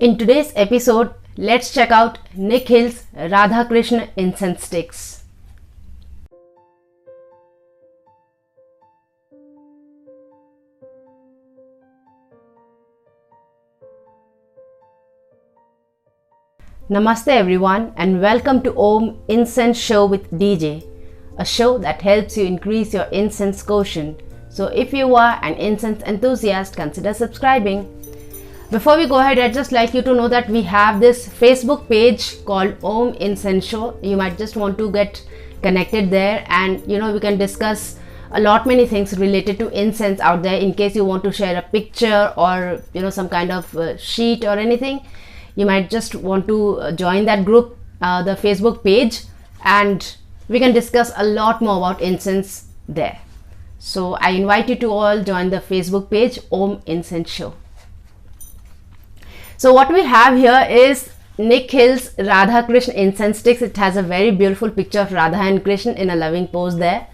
In today's episode, let's check out Nikhil's Radha Krsna Incense sticks. Namaste everyone and welcome to Om Incense Show with DJ, a show that helps you increase your incense quotient. So if you are an incense enthusiast, consider subscribing. Before we go ahead, I'd just like you to know that we have this Facebook page called Om Incense Show. You might just want to get connected there, and we can discuss a lot many things related to incense out there. In case you want to share a picture or some kind of sheet or anything, you might just want to join that group, the Facebook page, and we can discuss a lot more about incense there. So I invite you to all join the Facebook page Om Incense Show. So what we have here is Nikhil's Radha Krsna Incense sticks. It has a very beautiful picture of Radha and Krishna in a loving pose there.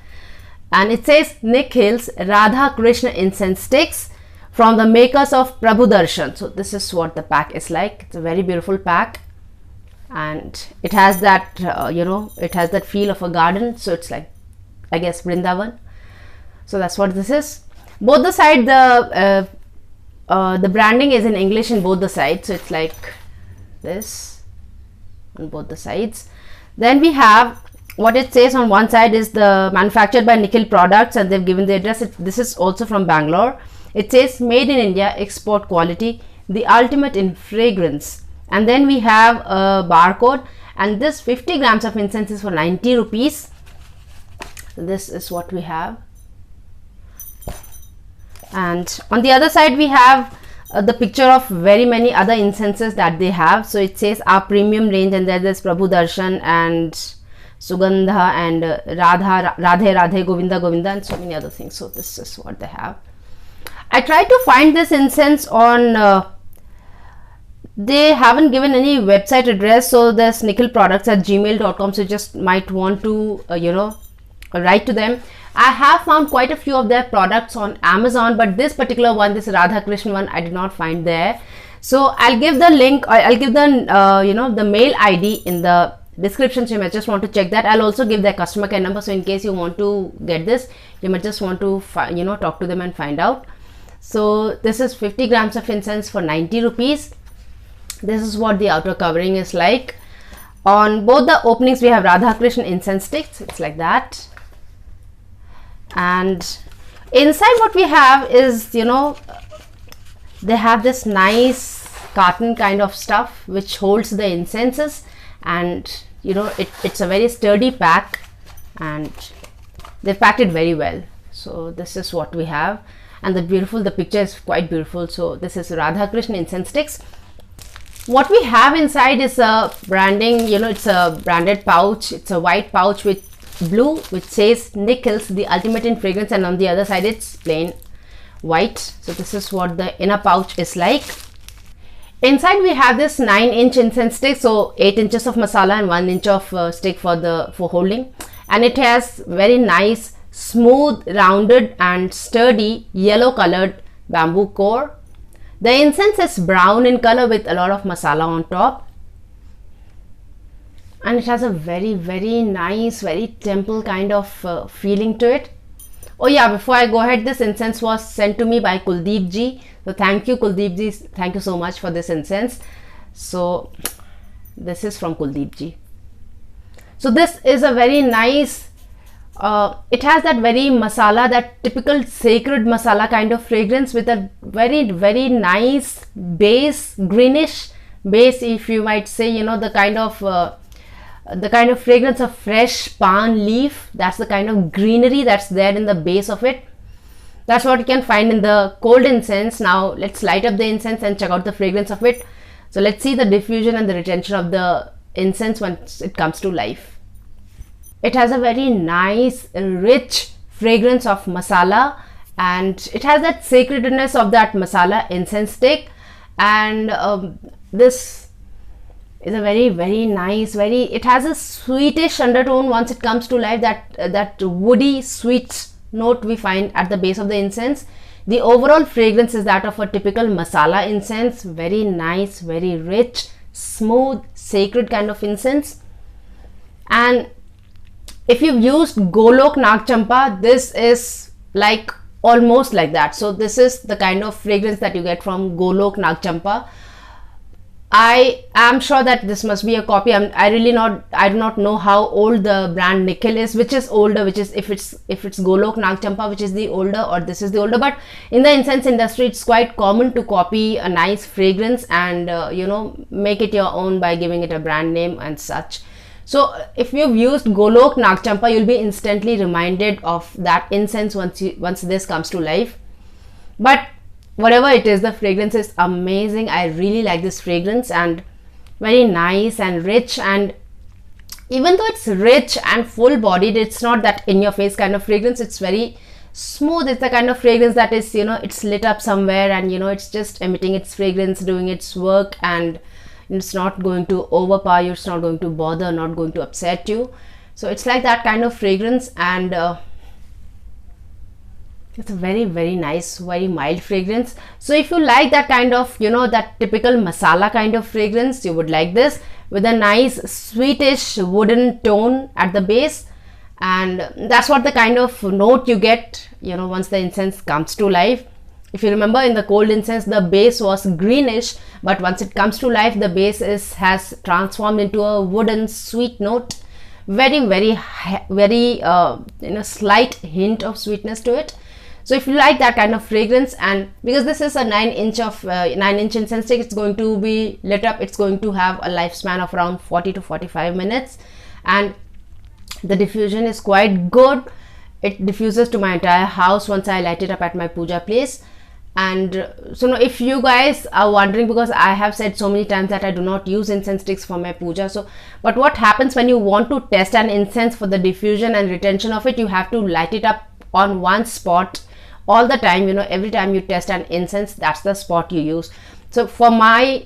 And it says Nikhil's Radha Krsna Incense sticks from the makers of Prabhu Darshan. So this is what the pack is like. It's a very beautiful pack. And it has that, it has that feel of a garden. So it's like, I guess, Vrindavan. So that's what this is. Both the side, the branding is in English in both the sides, so it's like this on both the sides. Then we have what it says on one side is the manufactured by Nikhil products, and they've given the address. This is also from Bangalore. It says made in India, export quality, the ultimate in fragrance. And then we have a barcode, and this 50 grams of incense is for 90 rupees. This is what we have. And on the other side we have the picture of very many other incenses that they have. So it says our premium range, and there's Prabhu Darshan and Sugandha and Radhe Radhe Govinda Govinda and so many other things. So this is what they have. I tried to find this incense on they haven't given any website address, so there's nikhilproducts@gmail.com, so you just might want to write to them. I have found quite a few of their products on Amazon, but this particular one, this Radha Krsna one, I did not find there. So I'll give the link, or I'll give the the mail ID in the description, so you might just want to check that. I'll also give their customer care number, so in case you want to get this, you might just want to talk to them and find out. So this is 50 grams of incense for 90 rupees. This is what the outer covering is like. On both the openings we have Radha Krsna Incense sticks. It's like that. And inside what we have is they have this nice carton kind of stuff which holds the incenses, and it's a very sturdy pack, and they've packed it very well. So this is what we have, and the picture is quite beautiful. So this is Radha Krsna Incense sticks. What we have inside is a branding, it's a branded pouch. It's a white pouch with blue which says Nikhil's the ultimate in fragrance, and on the other side it's plain white. So this is what the inner pouch is like. Inside we have this 9-inch incense stick, so 8 inches of masala and 1 inch of stick for holding, and it has very nice smooth rounded and sturdy yellow colored bamboo core. The incense is brown in color with a lot of masala on top, and it has a very nice, very temple kind of feeling to it. Oh yeah, before I go ahead, this incense was sent to me by Kuldeep ji. So thank you, Kuldeep ji. Thank you so much for this incense. So this is from Kuldeep ji. So this is a very nice, it has that very masala, that typical sacred masala kind of fragrance with a very nice base, greenish base, if you might say, the kind of fragrance of fresh pan leaf. That's the kind of greenery that's there in the base of it. That's what you can find in the cold incense. Now let's light up the incense and check out the fragrance of it. So let's see the diffusion and the retention of the incense once it comes to life. It has a very nice, rich fragrance of masala, and it has that sacredness of that masala incense stick. And this is a very nice, it has a sweetish undertone once it comes to life, that woody sweet note we find at the base of the incense. The overall fragrance is that of a typical masala incense, very nice, very rich, smooth, sacred kind of incense. And if you've used Golok Nagchampa, this is like almost like that. So this is the kind of fragrance that you get from Golok Nagchampa. I am sure that this must be a copy. I do not know how old the brand Nikhil is, which is older, which is if it's Golok Nagchampa, which is the older, or this is the older. But in the incense industry, it's quite common to copy a nice fragrance and make it your own by giving it a brand name and such. So if you've used Golok Nagchampa, you'll be instantly reminded of that incense once this comes to life. But whatever it is, the fragrance is amazing. I really like this fragrance, and very nice and rich. And even though it's rich and full bodied, it's not that in your face kind of fragrance. It's very smooth. It's the kind of fragrance that is, it's lit up somewhere, and it's just emitting its fragrance, doing its work, and it's not going to overpower you, it's not going to bother, not going to upset you. So it's like that kind of fragrance, and it's a very, very nice, very mild fragrance. So if you like that kind of, that typical masala kind of fragrance, you would like this, with a nice sweetish wooden tone at the base. And that's what the kind of note you get, once the incense comes to life. If you remember, in the cold incense, the base was greenish, but once it comes to life, the base has transformed into a wooden sweet note. Very, very, very, slight hint of sweetness to it. So if you like that kind of fragrance, and because this is a 9-inch incense stick, it's going to be lit up. It's going to have a lifespan of around 40 to 45 minutes, and the diffusion is quite good. It diffuses to my entire house once I light it up at my puja place. And so now, if you guys are wondering, because I have said so many times that I do not use incense sticks for my puja, but what happens when you want to test an incense for the diffusion and retention of it, you have to light it up on one spot all the time. Every time you test an incense, that's the spot you use. So for my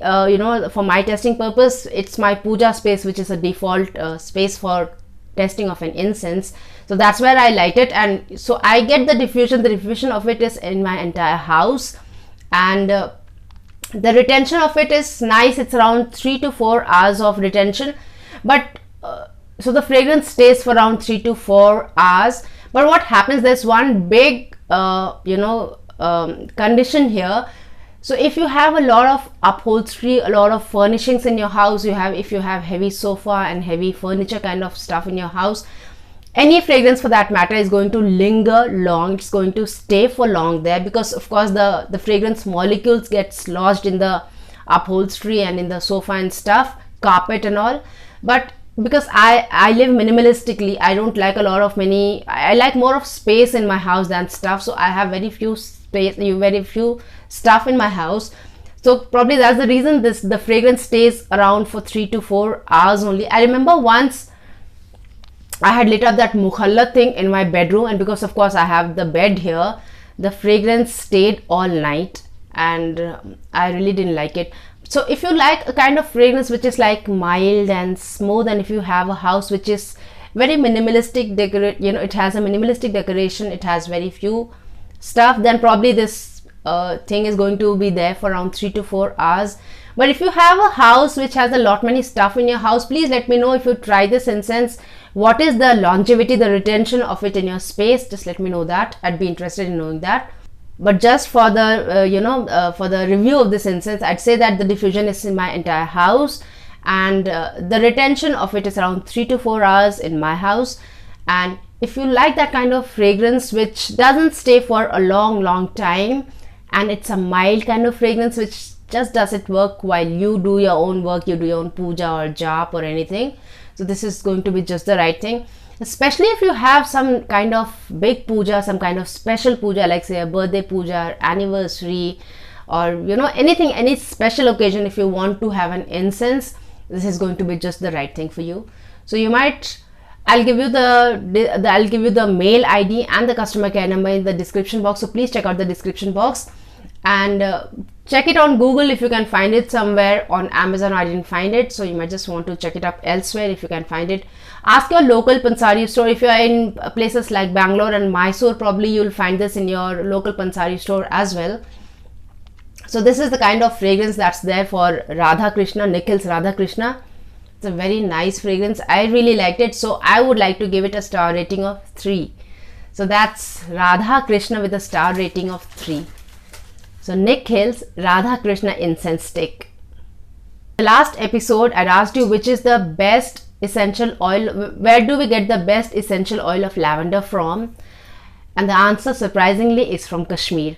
for my testing purpose, it's my puja space, which is a default space for testing of an incense. So that's where I light it, and so I get the diffusion of it is in my entire house, and the retention of it is nice. It's around 3 to 4 hours of retention, but so the fragrance stays for around 3 to 4 hours. But what happens, there's one big condition here. So if you have a lot of upholstery, a lot of furnishings in your house, if you have heavy sofa and heavy furniture kind of stuff in your house, any fragrance for that matter is going to linger long. It's going to stay for long there, because of course the fragrance molecules gets lodged in the upholstery and in the sofa and stuff, carpet and all. But because I live minimalistically, I don't like I like more of space in my house than stuff. So I have very few stuff in my house. So probably that's the reason the fragrance stays around for 3 to 4 hours only. I remember once I had lit up that mukhalla thing in my bedroom, and because of course I have the bed here, the fragrance stayed all night, and I really didn't like it. So if you like a kind of fragrance which is like mild and smooth, and if you have a house which is very minimalistic, it has a minimalistic decoration, it has very few stuff, then probably this thing is going to be there for around 3 to 4 hours. But if you have a house which has a many stuff in your house, please let me know if you try this incense. What is the longevity, the retention of it in your space? Just let me know that. I'd be interested in knowing that. But just for the for the review of this incense, I'd say that the diffusion is in my entire house, and the retention of it is around 3 to 4 hours in my house. And if you like that kind of fragrance which doesn't stay for a long time, and it's a mild kind of fragrance which just does it work while you do your own work, you do your own puja or jap or anything, so this is going to be just the right thing. Especially if you have some kind of big puja, some kind of special puja, like say a birthday puja, anniversary, or anything, any special occasion. If you want to have an incense, this is going to be just the right thing for you. So you might, I'll give you the mail ID and the customer care number in the description box, so please check out the description box. And check it on Google if you can find it somewhere. On Amazon I didn't find it, so you might just want to check it up elsewhere if you can find it. Ask your local pansari store. If you are in places like Bangalore and Mysore, probably you'll find this in your local pansari store as well. So this is the kind of fragrance that's there for Radha Krsna, Nikhil's Radha Krsna. It's a very nice fragrance. I really liked it, so I would like to give it a star rating of 3. So that's Radha Krsna with a star rating of 3. So Nikhil's Radha Krsna Incense Stick. The last episode I asked you which is the best essential oil, where do we get the best essential oil of lavender from, and the answer surprisingly is from Kashmir.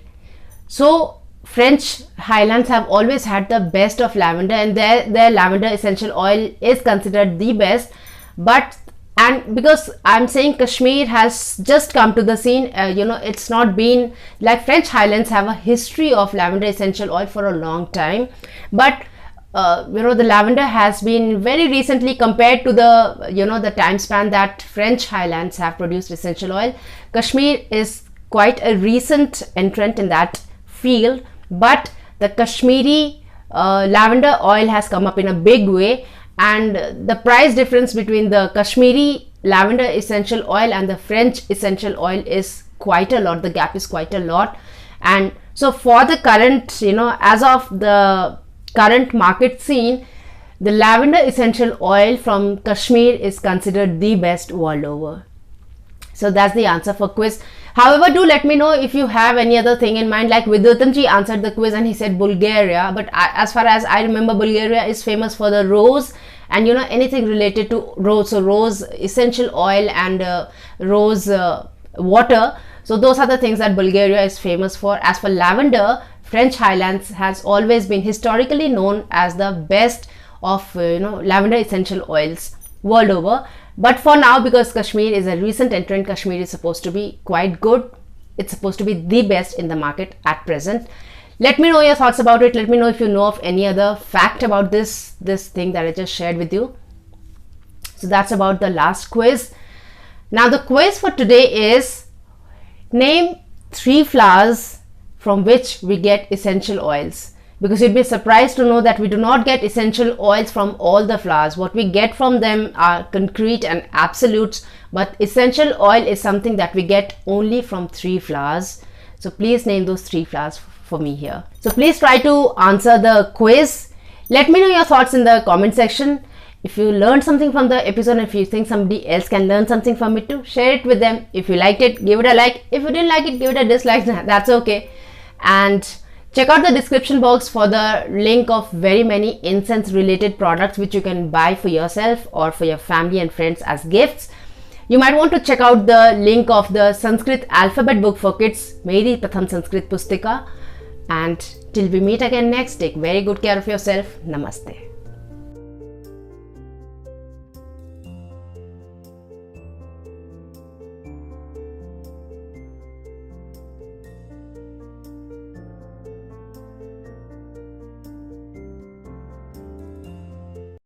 So French highlands have always had the best of lavender, and their lavender essential oil is considered the best. But and because I'm saying Kashmir has just come to the scene, it's not been like French highlands have a history of lavender essential oil for a long time, but the lavender has been very recently compared to the time span that French highlands have produced essential oil. Kashmir is quite a recent entrant in that field, but the Kashmiri lavender oil has come up in a big way, and the price difference between the Kashmiri lavender essential oil and the French essential oil is quite a lot. The gap is quite a lot. And so for the current, as of the current market scene, the lavender essential oil from Kashmir is considered the best world over. So that's the answer for quiz. However, do let me know if you have any other thing in mind. Like Vidutanji answered the quiz and he said Bulgaria, but as far as I remember, Bulgaria is famous for the rose and anything related to rose. So rose essential oil and rose water. So those are the things that Bulgaria is famous for. As for lavender, French highlands has always been historically known as the best of lavender essential oils world over. But for now, because Kashmir is a recent entrant, Kashmir is supposed to be quite good. It's supposed to be the best in the market at present. Let me know your thoughts about it. Let me know if you know of any other fact about this thing that I just shared with you. So that's about the last quiz. Now the quiz for today is name 3 flowers from which we get essential oils. Because you'd be surprised to know that we do not get essential oils from all the flowers. What we get from them are concrete and absolutes, but essential oil is something that we get only from 3 flowers. So please name those 3 flowers for me here. So please try to answer the quiz. Let me know your thoughts in the comment section. If you learned something from the episode, if you think somebody else can learn something from it too, share it with them. If you liked it, give it a like. If you didn't like it, give it a dislike. That's okay. And check out the description box for the link of very many incense related products which you can buy for yourself or for your family and friends as gifts. You might want to check out the link of the Sanskrit alphabet book for kids, Meri Pratham Sanskrit Pustika. And till we meet again next, take very good care of yourself. Namaste.